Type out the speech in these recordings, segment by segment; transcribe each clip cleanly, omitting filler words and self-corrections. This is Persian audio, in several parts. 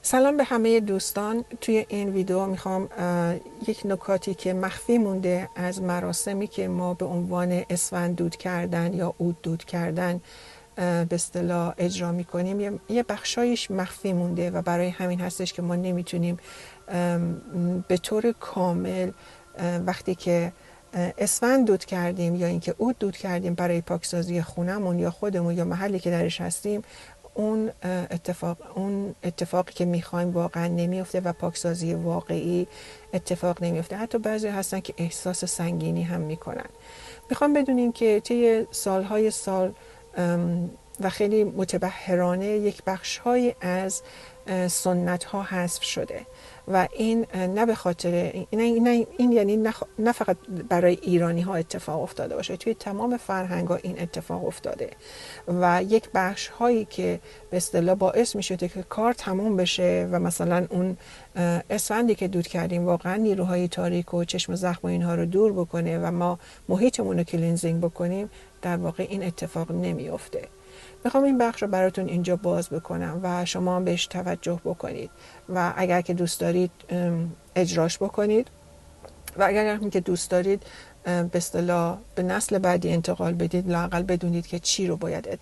سلام به همه دوستان. توی این ویدیو میخوام یک نکاتی که مخفی مونده از مراسمی که ما به عنوان اسفند دود کردن یا عود دود کردن به اصطلاح اجرا میکنیم، یه بخشایش مخفی مونده و برای همین هستش که ما نمیتونیم به طور کامل وقتی که اسفند دود کردیم یا اینکه عود دود کردیم برای پاکسازی خونمون یا خودمون یا محلی که درش هستیم، اون اتفاقی که میخوایم واقعا نمیفته و پاکسازی واقعی اتفاق نمیفته. حتی بعضی هستن که احساس سنگینی هم میکنن. میخوام بدونین که طی سالهای سال و خیلی متبحرانه یک بخش‌های از سنت ها حذف شده و این نه به خاطر این یعنی نه فقط برای ایرانی ها اتفاق افتاده باشه، توی تمام فرهنگ ها این اتفاق افتاده و یک بخش هایی که به اصطلاح باعث می شده که کار تموم بشه و مثلا اون اسفندی که دود کردیم واقعا نیروهای تاریک و چشم زخم و اینها رو دور بکنه و ما محیطمون رو کلینزینگ بکنیم، در واقع این اتفاق نمیفته. میخوام این بخش رو براتون اینجا باز بکنم و شما هم بهش توجه بکنید و اگر که دوست دارید اجراش بکنید و اگر که دوست دارید به اصطلاح به نسل بعدی انتقال بدید، لااقل بدونید که چی رو باید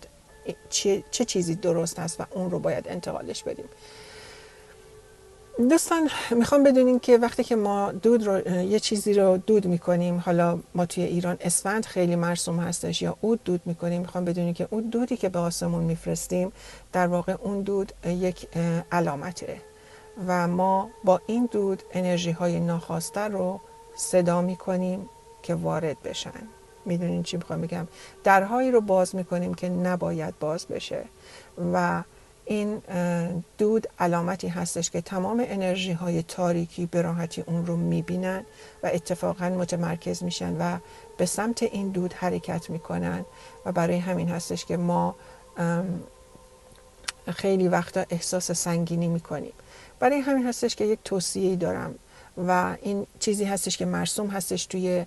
چه چیزی درست هست و اون رو باید انتقالش بدیم. دوستان میخوام بدونین که وقتی که ما یه چیزی رو دود میکنیم، حالا ما توی ایران اسفند خیلی مرسوم هستش یا عود دود میکنیم، میخوام بدونین که اون دودی که به آسمون میفرستیم در واقع اون دود یک علامته و ما با این دود انرژی های ناخواسته رو صدا میکنیم که وارد بشن. میدونین چی میخوام بگم؟ درهایی رو باز میکنیم که نباید باز بشه و این دود علامتی هستش که تمام انرژی های تاریکی به راحتی اون رو میبینن و اتفاقا متمرکز میشن و به سمت این دود حرکت میکنن و برای همین هستش که ما خیلی وقتا احساس سنگینی میکنیم. برای همین هستش که یک توصیه‌ای دارم و این چیزی هستش که مرسوم هستش توی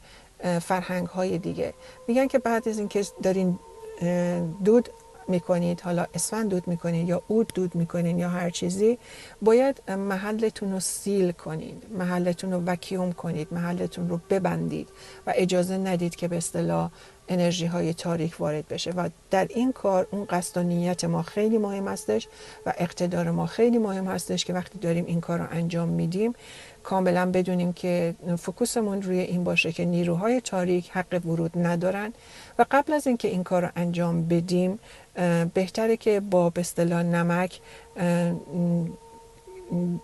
فرهنگ های دیگه. میگن که بعد از اینکه دارین دود میکنید، حالا اسفند دود میکنید یا عود دود میکنید یا هر چیزی، باید محلتون رو سیل کنید، محلتون رو وکیوم کنید، محلتون رو ببندید و اجازه ندید که به اصطلاح انرژی های تاریک وارد بشه و در این کار اون قصد و نیت ما خیلی مهم هستش و اقتدار ما خیلی مهم هستش که وقتی داریم این کار رو انجام میدیم کاملا بدونیم که فوکوسمون روی این باشه که نیروهای تاریک حق ورود ندارن و قبل از اینکه این کار رو انجام بدیم بهتره که با به اصطلاح نمک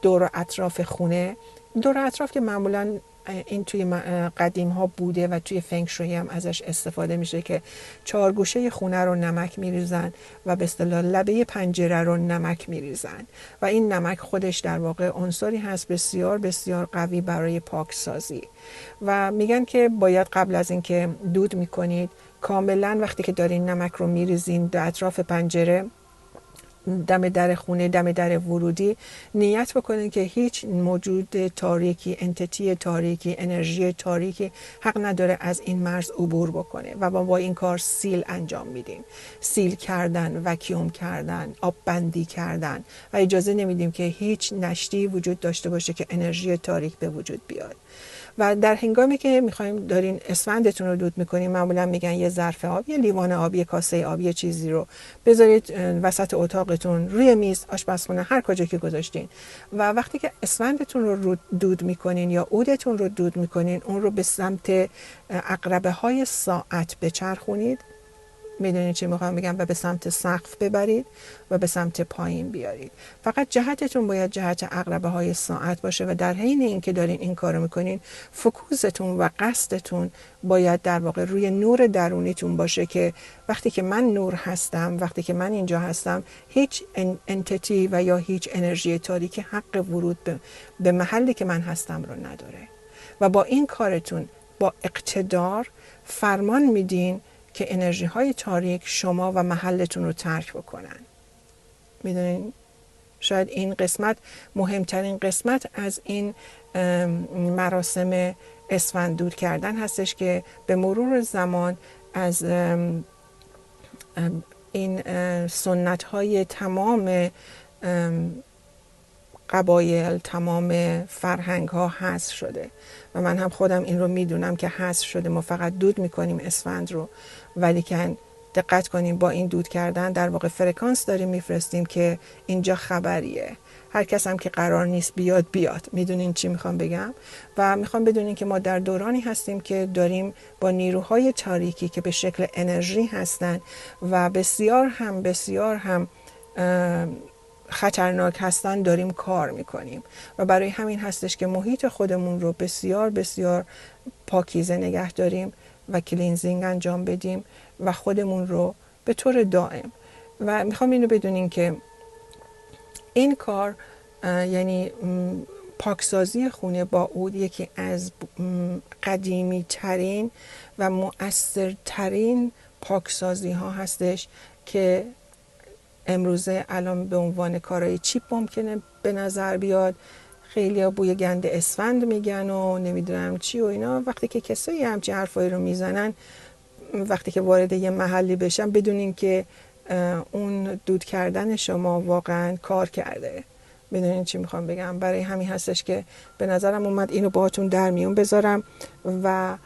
دور اطراف خونه، دور اطراف که معمولا این توی قدیم ها بوده و توی فنگ شوی هم ازش استفاده میشه که 4 گوشه خونه رو نمک میریزن و به اصطلاح لبه پنجره رو نمک میریزن و این نمک خودش در واقع عنصری هست بسیار بسیار قوی برای پاکسازی و میگن که باید قبل از اینکه دود میکنید کاملا وقتی که دارین نمک رو میریزین در اطراف پنجره، دم در خونه، دم در ورودی، نیت بکنید که هیچ موجود تاریکی، انتیتی تاریکی، انرژی تاریکی حق نداره از این مرز عبور بکنه و با این کار سیل انجام میدیم. سیل کردن، وکیوم کردن، آب بندی کردن و اجازه نمیدیم که هیچ نشتی وجود داشته باشه که انرژی تاریک به وجود بیاد. و در هنگامی که میخوایم دارین اسفندتون رو دود میکنین، معمولا میگن یه ظرف آب، یه لیوان آب، یه کاسه آب، یه چیزی رو بذارید وسط اتاقتون، روی میز، آشپزخونه، هر کجا که گذاشتین و وقتی که اسفندتون رو دود میکنین یا عودتون رو دود میکنین اون رو به سمت عقربه های ساعت بچرخونید. میدونید چی میخوام بگم؟ و به سمت سقف ببرید و به سمت پایین بیارید. فقط جهتتون باید جهت عقربه های ساعت باشه و در حین اینکه دارین این کارو میکنین فوکوستون و قصدتون باید در واقع روی نور درونیتون باشه که وقتی که من نور هستم، وقتی که من اینجا هستم، هیچ انتیتی و یا هیچ انرژی تاریکی حق ورود به محلی که من هستم رو نداره و با این کارتون با اقتدار فرمان میدین که انرژی های تاریک شما و محلتون رو ترک بکنن. میدونین شاید این قسمت مهمترین قسمت از این مراسم اسفند دود کردن هستش که به مرور زمان از این سنت های تمام قبایل، تمام فرهنگ ها حذف شده و من هم خودم این رو میدونم که حذف شده. ما فقط دود میکنیم اسفند رو، ولی که دقت کنیم با این دود کردن در واقع فرکانس داریم میفرستیم که اینجا خبریه، هر کس هم که قرار نیست بیاد بیاد. میدونین چی میخوام بگم؟ و میخوام بدونین که ما در دورانی هستیم که داریم با نیروهای تاریکی که به شکل انرژی هستن و بسیار هم خطرناک هستن داریم کار میکنیم و برای همین هستش که محیط خودمون رو بسیار پاکیزه نگه داریم و کلینزینگ انجام بدیم و خودمون رو به طور دائم. و میخوام اینو بدونین که این کار یعنی پاکسازی خونه با عود یکی از قدیمی ترین و مؤثرترین پاکسازی ها هستش که امروزه الان به عنوان کارهای چیپ ممکنه به نظر بیاد. خیلی ها بوی گند اسفند میگن و نمیدونم چی و اینا. وقتی که کسایی همچین حرفایی رو میزنن، وقتی که وارد یه محلی بشن، بدونین که اون دود کردن شما واقعا کار کرده. بدونین چی میخوام بگم؟ برای همین هستش که به نظرم اومد اینو باهاتون در میون بذارم و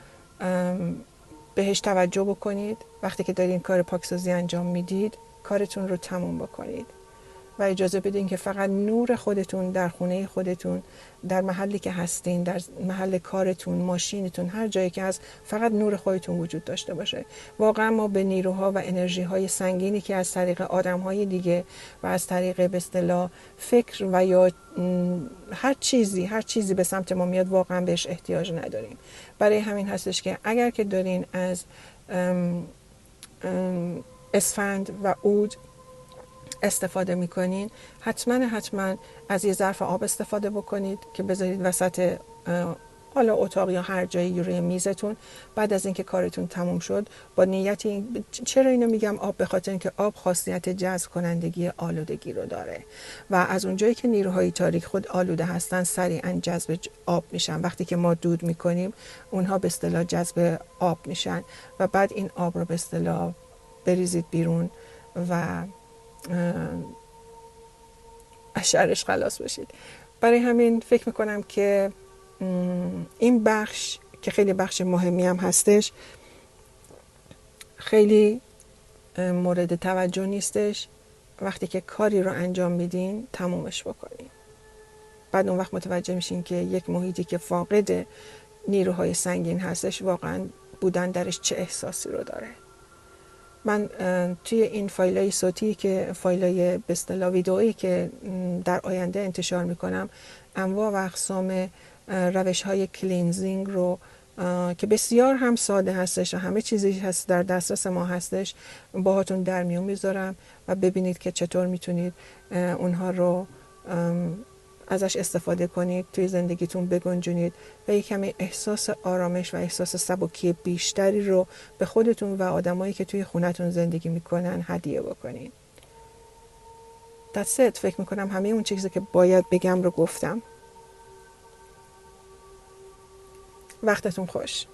بهش توجه بکنید. وقتی که دارین کار پاکسازی انجام میدید، کارتون رو تموم بکنید و اجازه بدین که فقط نور خودتون در خونه خودتون، در محلی که هستین، در محل کارتون، ماشینتون، هر جایی که هست، فقط نور خودتون وجود داشته باشه. واقعا ما به نیروها و انرژی های سنگینی که از طریق آدم های دیگه و از طریق به اصطلاح فکر و یا هر چیزی به سمت ما میاد، واقعا بهش احتیاج نداریم. برای همین هستش که اگر که دارین از اسفند و عود استفاده میکنین، حتما از یه ظرف آب استفاده بکنید که بذارید وسط حالا اتاق یا هر جایی روی میزتون. بعد از اینکه کارتون تموم شد، با نیت چرا اینو میگم آب؟ به خاطر اینکه آب خاصیت جذب کنندگی آلودگی رو داره و از اونجایی که نیروهای تاریک خود آلوده هستن، سریعا جذب آب میشن. وقتی که ما دود میکنیم، اونها به اصطلاح جذب آب میشن و بعد این آب رو به اصطلاح بریزید بیرون و از شرش خلاص بشید. برای همین فکر میکنم که این بخش که خیلی بخش مهمی هم هستش، خیلی مورد توجه نیستش. وقتی که کاری رو انجام میدین، تمومش بکنین. بعد اون وقت متوجه میشین که یک محیطی که فاقد نیروهای سنگین هستش، واقعا بودن درش چه احساسی رو داره. من توی این فایلای صوتی که فایلای به اصطلاح ویدئویی که در آینده انتشار میکنم، انواع و اقسام روش‌های کلینزینگ رو که بسیار هم ساده هستش و همه چیزی هست در دسترس ما هستش، باهاتون در میون میذارم و ببینید که چطور میتونید اونها رو ازش استفاده کنید، توی زندگیتون بگنجونید و یک کمی احساس آرامش و احساس سبکی بیشتری رو به خودتون و آدمایی که توی خونتون زندگی میکنن هدیه بکنید. That's it. فکر میکنم همه اون چیزی که باید بگم رو گفتم. وقتتون خوش.